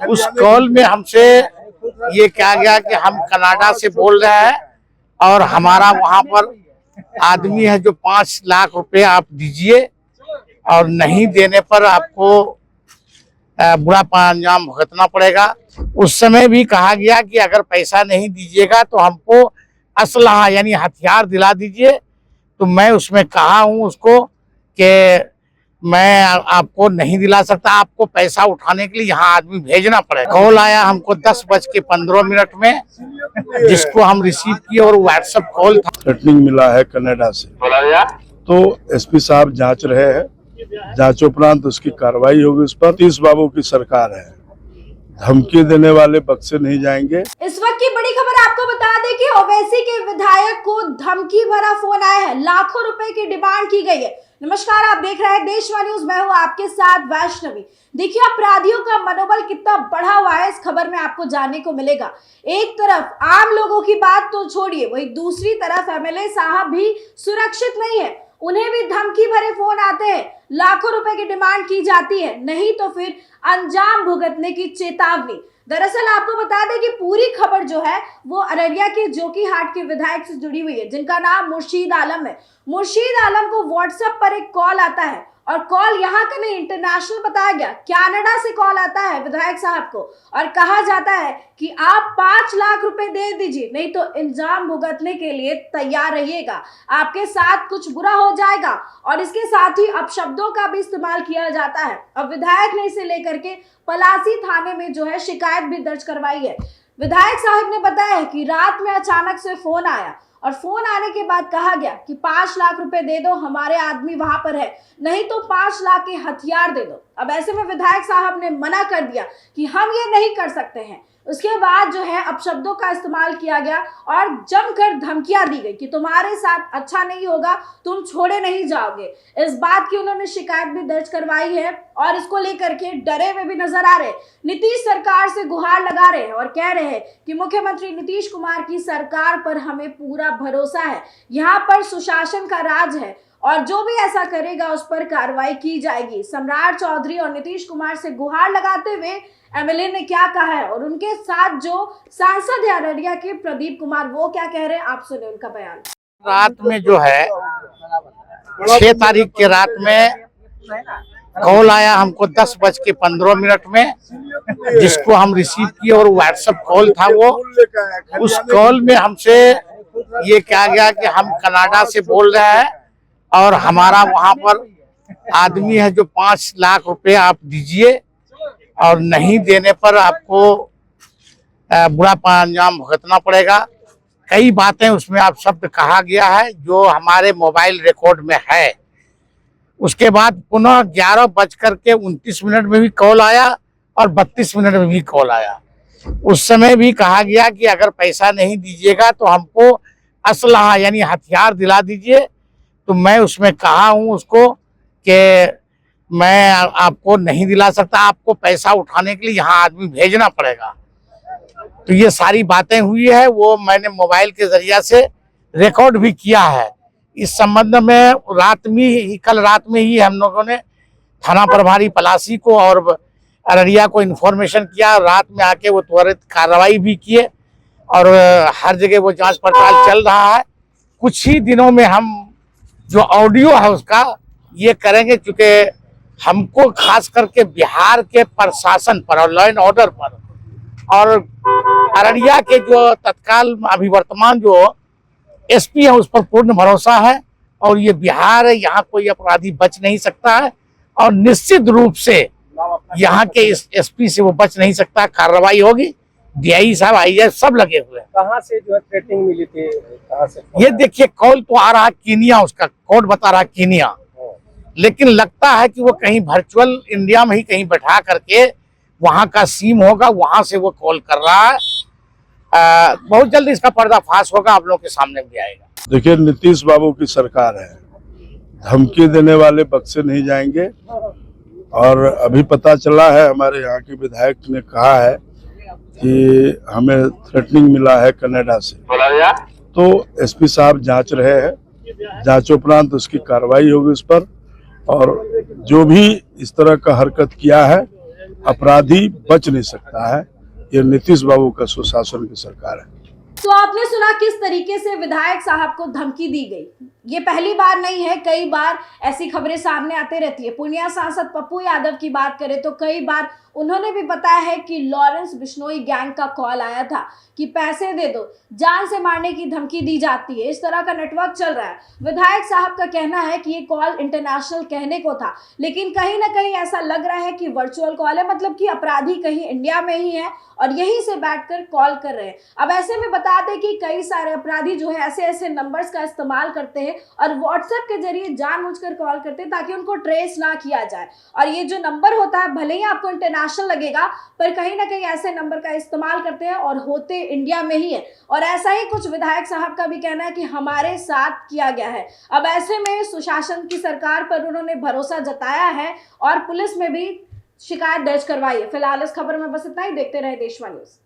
उस कॉल में हमसे ये कहा गया कि हम कनाडा से बोल रहे हैं और हमारा वहां पर आदमी है जो 5 लाख रुपए आप दीजिए और नहीं देने पर आपको बुरा अंजाम भुगतना पड़ेगा। उस समय भी कहा गया कि अगर पैसा नहीं दीजिएगा तो हमको असलहा यानी हथियार दिला दीजिए। तो मैं उसमें कहा हूं उसको कि मैं आपको नहीं दिला सकता, आपको पैसा उठाने के लिए यहाँ आदमी भेजना पड़ेगा। कॉल आया हमको 10:15 में, जिसको हम रिसीव किए और व्हाट्सएप कॉल था। थ्रेटनिंग मिला है कनाडा से, तो एसपी साहब जांच रहे हैं। जांच उपरांत उसकी कार्रवाई होगी। उस पर नीतीश बाबू की सरकार है, धमकी देने वाले बख्शे नहीं जाएंगे। इस वक्त की बड़ी खबर आपको बता दें कि ओवैसी के विधायक को धमकी भरा फोन आया है, लाखों रुपए की डिमांड की गई है। नमस्कार, आप देख रहे हैं देशवाणी न्यूज, मैं हूं आपके साथ वैष्णवी। देखिए अपराधियों का मनोबल कितना बढ़ा हुआ है, इस खबर में आपको जानने को मिलेगा। एक तरफ आम लोगों की बात तो छोड़िए, वही दूसरी तरफ एमएलए साहब भी सुरक्षित नहीं है। उन्हें भी धमकी भरे फोन आते हैं, लाखों रुपए की डिमांड की जाती है, नहीं तो फिर अंजाम भुगतने की चेतावनी। दरअसल आपको बता दें कि पूरी खबर जो है वो अररिया के जोकीहाट के विधायक से जुड़ी हुई है, जिनका नाम मुर्शीद आलम है। मुर्शीद आलम को व्हाट्सएप पर एक कॉल आता है और कॉल यहाँ का नहीं, इंटरनेशनल बताया गया, कनाडा से कॉल आता है विधायक साहब को और कहा जाता है कि आप 5 लाख रुपए दे दीजिए, नहीं तो इल्जाम भुगतने के लिए तैयार रहिएगा, आपके साथ कुछ बुरा हो जाएगा। और इसके साथ ही अपशब्दों का भी इस्तेमाल किया जाता है। अब विधायक ने इसे लेकर के पलासी थाने में जो है शिकायत भी दर्ज करवाई है। विधायक साहब ने बताया कि रात में अचानक से फोन आया और फोन आने के बाद कहा गया कि 5 लाख रुपए दे दो, हमारे आदमी वहां पर है, नहीं तो 5 लाख के हथियार दे दो। अब ऐसे में विधायक साहब ने मना कर दिया कि हम ये नहीं कर सकते हैं। उसके बाद जो है अपशब्दों का इस्तेमाल किया गया और जमकर धमकियां दी गई कि तुम्हारे साथ अच्छा नहीं होगा, तुम छोड़े नहीं जाओगे। इस बात की उन्होंने शिकायत भी दर्ज करवाई है और इसको लेकर के डरे हुए भी नजर आ रहे। नीतीश सरकार से गुहार लगा रहे हैं और कह रहे हैं कि मुख्यमंत्री नीतीश कुमार की सरकार पर हमें पूरा भरोसा है, यहाँ पर सुशासन का राज है और जो भी ऐसा करेगा उस पर कार्रवाई की जाएगी। सम्राट चौधरी और नीतीश कुमार से गुहार लगाते हुए एमएलए ने क्या कहा है और उनके साथ जो सांसद है अररिया के प्रदीप कुमार, वो क्या कह रहे हैं, आप सुने उनका बयान। रात में जो है 6 तारीख के रात में कॉल आया हमको 10:15 में, जिसको हम रिसीव किए और व्हाट्सएप कॉल था वो। उस कॉल में हमसे ये कहा गया कि हम कनाडा से बोल रहे हैं और हमारा वहां पर आदमी है जो 5 लाख रुपए आप दीजिए और नहीं देने पर आपको बुरा अंजाम भुगतना पड़ेगा। कई बातें उसमें आप शब्द कहा गया है जो हमारे मोबाइल रिकॉर्ड में है। उसके बाद पुनः 11:29 में भी कॉल आया और 32 मिनट में भी कॉल आया। उस समय भी कहा गया कि अगर पैसा नहीं दीजिएगा तो हमको असलहा यानी हथियार दिला दीजिए। तो मैं उसमें कहा हूं उसको कि मैं आपको नहीं दिला सकता, आपको पैसा उठाने के लिए यहाँ आदमी भेजना पड़ेगा। तो ये सारी बातें हुई है, वो मैंने मोबाइल के जरिया से रिकॉर्ड भी किया है। इस संबंध में कल रात में ही हम लोगों ने थाना प्रभारी पलासी को और अररिया को इन्फॉर्मेशन किया। रात में आके वो त्वरित कार्रवाई भी किए और हर जगह वो जांच पड़ताल चल रहा है। कुछ ही दिनों में हम जो ऑडियो है उसका ये करेंगे, क्योंकि हमको खास करके बिहार के प्रशासन पर और लॉ एंड ऑर्डर पर और अररिया के जो तत्काल अभी वर्तमान जो एसपी है उस पर पूर्ण भरोसा है। और ये बिहार है, यहाँ कोई अपराधी बच नहीं सकता है और निश्चित रूप से यहाँ के इस एसपी से वो बच नहीं सकता। कार्रवाई होगी, डीआई साहब आईएएस सब लगे हुए हैं। कहाँ से जो है थ्रेटनिंग मिली थी, कहाँ से? ये देखिए कॉल तो आ रहा कीनिया, उसका कोड बता रहा कीनिया, लेकिन लगता है कि वो कहीं वर्चुअल इंडिया में ही कहीं बैठा करके वहां का सीम होगा, वहां से वो कॉल कर रहा है। बहुत जल्द इसका पर्दाफाश होगा, आप लोगों के सामने भी आएगा। देखिए नीतीश बाबू की सरकार है, धमकी देने वाले बख्शे नहीं जाएंगे। और अभी पता चला है, हमारे यहाँ के विधायक ने कहा है कि हमें थ्रेटनिंग मिला है कनाडा से, तो एसपी साहब जांच रहे हैं। जांच उपरांत उसकी कार्रवाई होगी उस पर, और जो भी इस तरह का हरकत किया है अपराधी बच नहीं सकता है। ये नीतीश बाबू का सुशासन की सरकार है। तो आपने सुना किस तरीके से विधायक साहब को धमकी दी गई। ये पहली बार नहीं है, कई बार ऐसी खबरें सामने आते रहती है। पूर्णिया सांसद पप्पू यादव की बात करें तो कई बार उन्होंने भी बताया है कि लॉरेंस बिश्नोई गैंग का कॉल आया था कि पैसे दे दो, जान से मारने की धमकी दी जाती है। इस तरह का नेटवर्क चल रहा है। विधायक साहब का कहना है कि ये कॉल इंटरनेशनल कहने को था, लेकिन कहीं ना कहीं ऐसा लग रहा है कि वर्चुअल कॉल है, मतलब कि अपराधी कहीं इंडिया में ही है और यहीं से बैठकर कॉल कर रहे हैं। अब ऐसे में बता दें कि कई सारे अपराधी जो है ऐसे ऐसे नंबर्स का इस्तेमाल करते हैं और व्हाट्सएप के जरिए जानबूझकर कॉल करते हैं ताकि उनको ट्रेस ना किया जाए। और ये जो नंबर होता है भले ही आपको इंटरनेशनल लगेगा, पर कहीं ना कहीं ऐसे नंबर का इस्तेमाल करते हैं और होते इंडिया में ही है। और ऐसा ही कुछ विधायक साहब का भी कहना है कि हमारे साथ किया गया है। अब ऐसे में सुशासन की सरकार पर उन्होंने भरोसा जताया है और पुलिस में भी शिकायत दर्ज करवाई है। फिलहाल इस खबर में बस इतना ही। देखते रहे देशवा न्यूज।